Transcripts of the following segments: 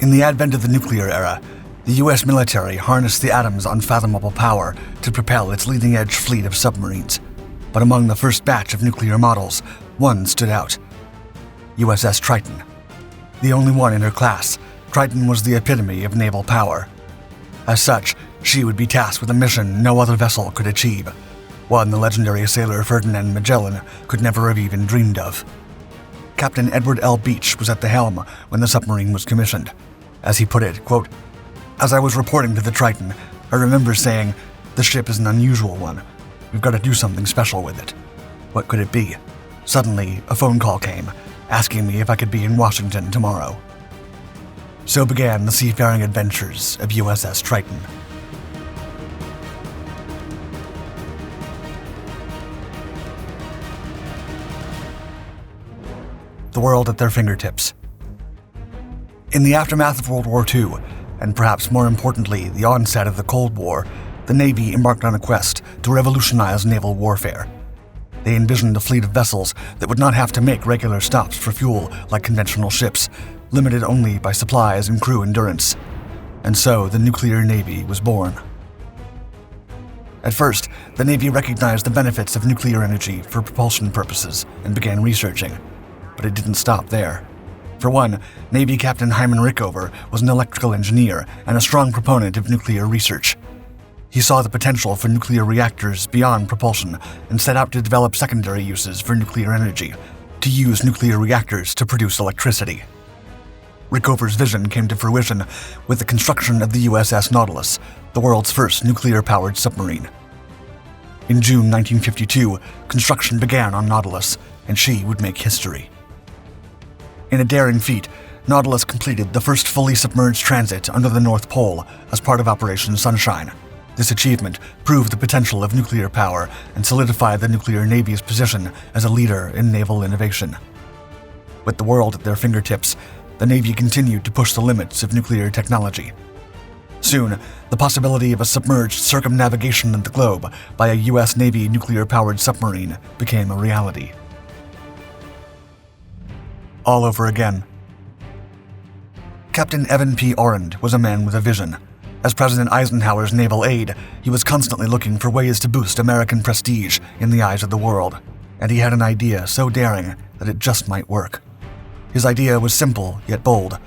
In the advent of the nuclear era, the U.S. military harnessed the atom's unfathomable power to propel its leading-edge fleet of submarines. But among the first batch of nuclear models, one stood out: USS Triton. The only one in her class, Triton was the epitome of naval power. As such, she would be tasked with a mission no other vessel could achieve, one the legendary sailor Ferdinand Magellan could never have even dreamed of. Captain Edward L. Beach was at the helm when the submarine was commissioned. As he put it, quote, "As I was reporting to the Triton, I remember saying, 'The ship is an unusual one. We've got to do something special with it.' What could it be? Suddenly, a phone call came, asking me if I could be in Washington tomorrow." So began the seafaring adventures of USS Triton. The world at their fingertips. In the aftermath of World War II, and perhaps more importantly, the onset of the Cold War, the Navy embarked on a quest to revolutionize naval warfare. They envisioned a fleet of vessels that would not have to make regular stops for fuel like conventional ships, limited only by supplies and crew endurance. And so the nuclear navy was born. At first, the Navy recognized the benefits of nuclear energy for propulsion purposes and began researching. But it didn't stop there. For one, Navy Captain Hyman Rickover was an electrical engineer and a strong proponent of nuclear research. He saw the potential for nuclear reactors beyond propulsion and set out to develop secondary uses for nuclear energy, to use nuclear reactors to produce electricity. Rickover's vision came to fruition with the construction of the USS Nautilus, the world's first nuclear-powered submarine. In June 1952, construction began on Nautilus, and she would make history. In a daring feat, Nautilus completed the first fully submerged transit under the North Pole as part of Operation Sunshine. This achievement proved the potential of nuclear power and solidified the nuclear navy's position as a leader in naval innovation. With the world at their fingertips, the Navy continued to push the limits of nuclear technology. Soon, the possibility of a submerged circumnavigation of the globe by a U.S. Navy nuclear-powered submarine became a reality. All over again. Captain Evan P. Orend was a man with a vision. As President Eisenhower's naval aide, he was constantly looking for ways to boost American prestige in the eyes of the world, and he had an idea so daring that it just might work. His idea was simple yet bold: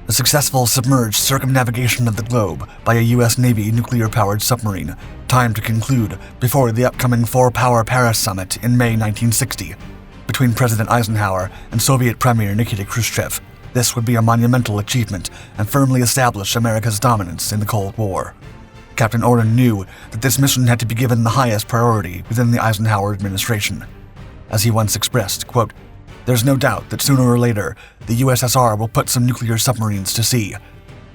a successful submerged circumnavigation of the globe by a U.S. Navy nuclear-powered submarine, timed to conclude before the upcoming Four-Power Paris Summit in May 1960. Between President Eisenhower and Soviet Premier Nikita Khrushchev. This would be a monumental achievement and firmly establish America's dominance in the Cold War. Captain Orend knew that this mission had to be given the highest priority within the Eisenhower administration. As he once expressed, quote, "There's no doubt that sooner or later, the USSR will put some nuclear submarines to sea.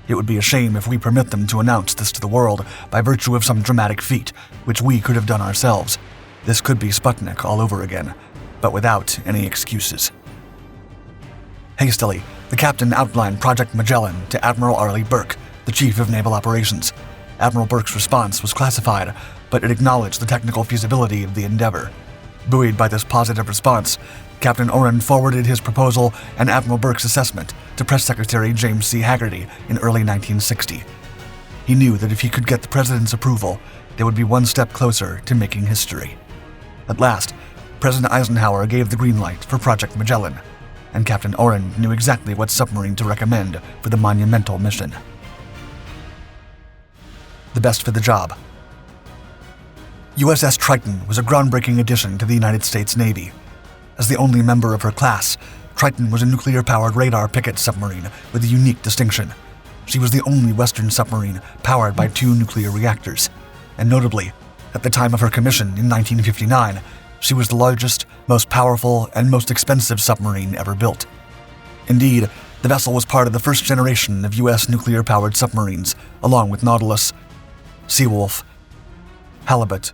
It would be a shame if we permit them to announce this to the world by virtue of some dramatic feat, which we could have done ourselves. This could be Sputnik all over again, but without any excuses." Hastily, the captain outlined Project Magellan to Admiral Arleigh Burke, the chief of naval operations. Admiral Burke's response was classified, but it acknowledged the technical feasibility of the endeavor. Buoyed by this positive response, Captain Orend forwarded his proposal and Admiral Burke's assessment to Press Secretary James C. Haggerty in early 1960. He knew that if he could get the president's approval, they would be one step closer to making history. At last, President Eisenhower gave the green light for Project Magellan, and Captain Orend knew exactly what submarine to recommend for the monumental mission. The best for the job. USS Triton was a groundbreaking addition to the United States Navy. As the only member of her class, Triton was a nuclear-powered radar picket submarine with a unique distinction. She was the only Western submarine powered by 2 nuclear reactors, and notably, at the time of her commission in 1959, she was the largest, most powerful, and most expensive submarine ever built. Indeed, the vessel was part of the first generation of U.S. nuclear-powered submarines, along with Nautilus, Seawolf, Halibut,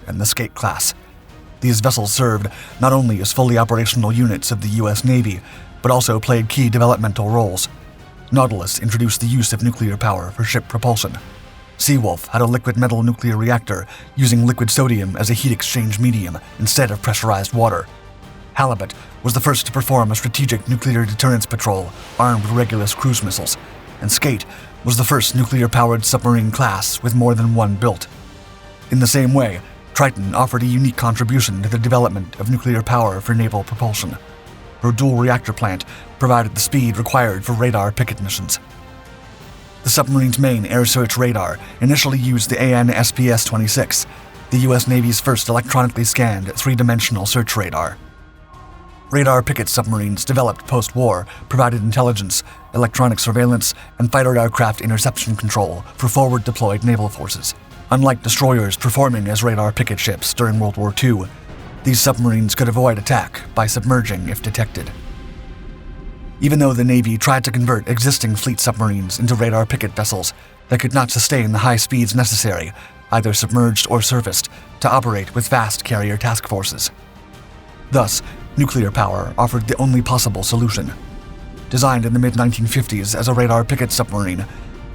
and the Skate class. These vessels served not only as fully operational units of the U.S. Navy, but also played key developmental roles. Nautilus introduced the use of nuclear power for ship propulsion. Seawolf had a liquid metal nuclear reactor using liquid sodium as a heat exchange medium instead of pressurized water. Halibut was the first to perform a strategic nuclear deterrence patrol armed with Regulus cruise missiles, and Skate was the first nuclear-powered submarine class with more than one built. In the same way, Triton offered a unique contribution to the development of nuclear power for naval propulsion. Her dual-reactor plant provided the speed required for radar picket missions. The submarine's main air search radar initially used the AN/SPS-26, the U.S. Navy's first electronically scanned three-dimensional search radar. Radar picket submarines developed post-war provided intelligence, electronic surveillance, and fighter aircraft interception control for forward-deployed naval forces. Unlike destroyers performing as radar picket ships during World War II, these submarines could avoid attack by submerging if detected. Even though the Navy tried to convert existing fleet submarines into radar picket vessels, they could not sustain the high speeds necessary, either submerged or surfaced, to operate with vast carrier task forces. Thus, nuclear power offered the only possible solution. Designed in the mid-1950s as a radar picket submarine,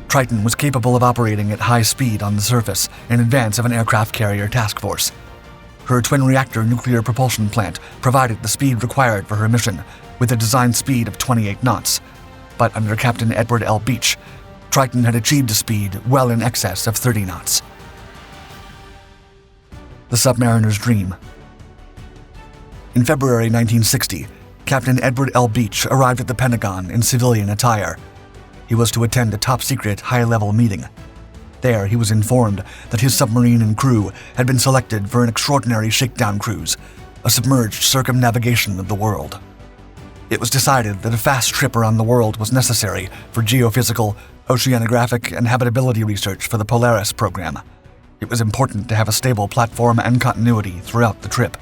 Triton was capable of operating at high speed on the surface in advance of an aircraft carrier task force. Her twin-reactor nuclear propulsion plant provided the speed required for her mission, with a design speed of 28 knots. But under Captain Edward L. Beach, Triton had achieved a speed well in excess of 30 knots. The Submariner's Dream. In February 1960, Captain Edward L. Beach arrived at the Pentagon in civilian attire. He was to attend a top-secret, high-level meeting. There, he was informed that his submarine and crew had been selected for an extraordinary shakedown cruise, a submerged circumnavigation of the world. It was decided that a fast trip around the world was necessary for geophysical, oceanographic, and habitability research for the Polaris program. It was important to have a stable platform and continuity throughout the trip.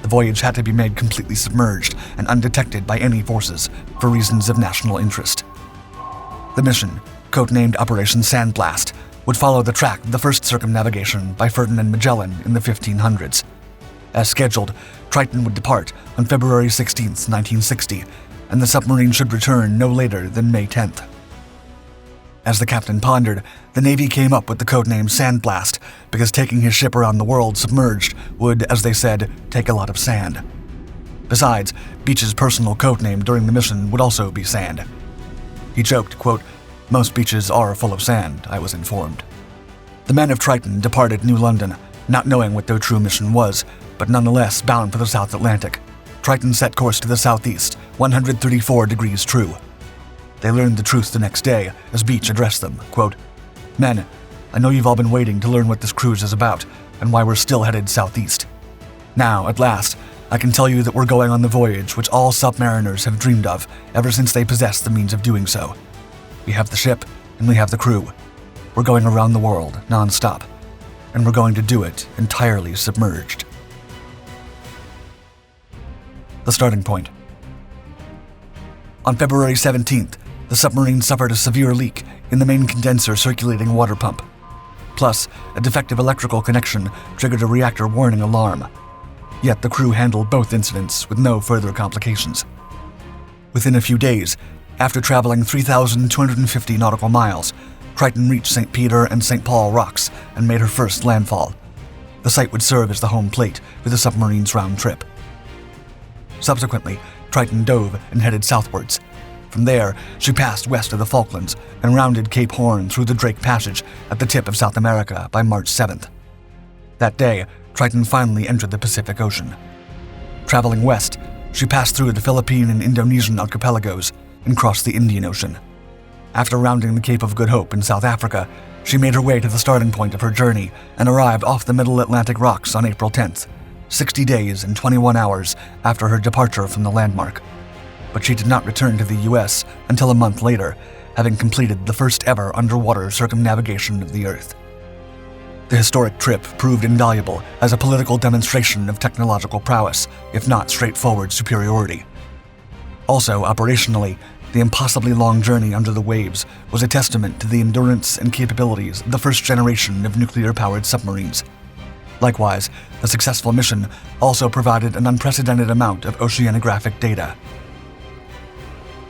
The voyage had to be made completely submerged and undetected by any forces for reasons of national interest. The mission, codenamed Operation Sandblast, would follow the track of the first circumnavigation by Ferdinand Magellan in the 1500s. As scheduled, Triton would depart on February 16, 1960, and the submarine should return no later than May 10th. As the captain pondered, the Navy came up with the codename Sandblast because taking his ship around the world submerged would, as they said, take a lot of sand. Besides, Beach's personal codename during the mission would also be Sand. He joked, quote, "Most beaches are full of sand, I was informed." The men of Triton departed New London, not knowing what their true mission was, but nonetheless bound for the South Atlantic. Triton set course to the southeast, 134 degrees true. They learned the truth the next day as Beach addressed them, quote, "Men, I know you've all been waiting to learn what this cruise is about and why we're still headed southeast. Now, at last, I can tell you that we're going on the voyage which all submariners have dreamed of ever since they possessed the means of doing so. We have the ship and we have the crew. We're going around the world non-stop, and we're going to do it entirely submerged." The starting point. On February 17th, the submarine suffered a severe leak in the main condenser circulating water pump. Plus, a defective electrical connection triggered a reactor warning alarm. Yet the crew handled both incidents with no further complications. Within a few days, after traveling 3,250 nautical miles, Triton reached St. Peter and St. Paul rocks and made her first landfall. The site would serve as the home plate for the submarine's round trip. Subsequently, Triton dove and headed southwards. From there, she passed west of the Falklands and rounded Cape Horn through the Drake Passage at the tip of South America by March 7th. That day, Triton finally entered the Pacific Ocean. Traveling west, she passed through the Philippine and Indonesian archipelagos and crossed the Indian Ocean. After rounding the Cape of Good Hope in South Africa, she made her way to the starting point of her journey and arrived off the Middle Atlantic rocks on April 10th, 60 days and 21 hours after her departure from the landmark. But she did not return to the U.S. until a month later, having completed the first ever underwater circumnavigation of the Earth. The historic trip proved invaluable as a political demonstration of technological prowess, if not straightforward superiority. Also, operationally, the impossibly long journey under the waves was a testament to the endurance and capabilities of the first generation of nuclear-powered submarines. Likewise, the successful mission also provided an unprecedented amount of oceanographic data.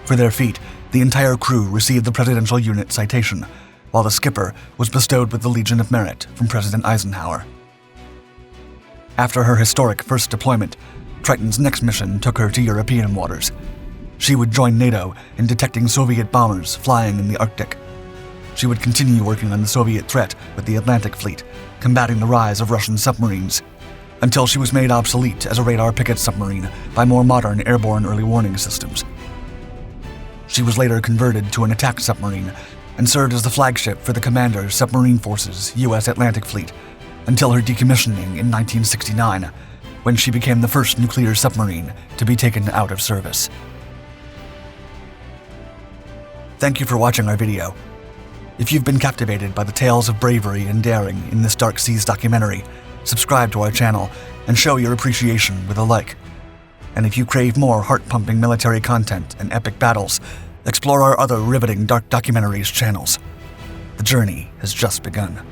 For their feat, the entire crew received the Presidential Unit Citation, while the skipper was bestowed with the Legion of Merit from President Eisenhower. After her historic first deployment, Triton's next mission took her to European waters. She would join NATO in detecting Soviet bombers flying in the Arctic. She would continue working on the Soviet threat with the Atlantic Fleet, combating the rise of Russian submarines, until she was made obsolete as a radar picket submarine by more modern airborne early warning systems. She was later converted to an attack submarine and served as the flagship for the Commander Submarine Force's U.S. Atlantic Fleet until her decommissioning in 1969, when she became the first nuclear submarine to be taken out of service. Thank you for watching our video. If you've been captivated by the tales of bravery and daring in this Dark Seas documentary, subscribe to our channel and show your appreciation with a like. And if you crave more heart-pumping military content and epic battles, explore our other riveting dark documentaries channels. The journey has just begun.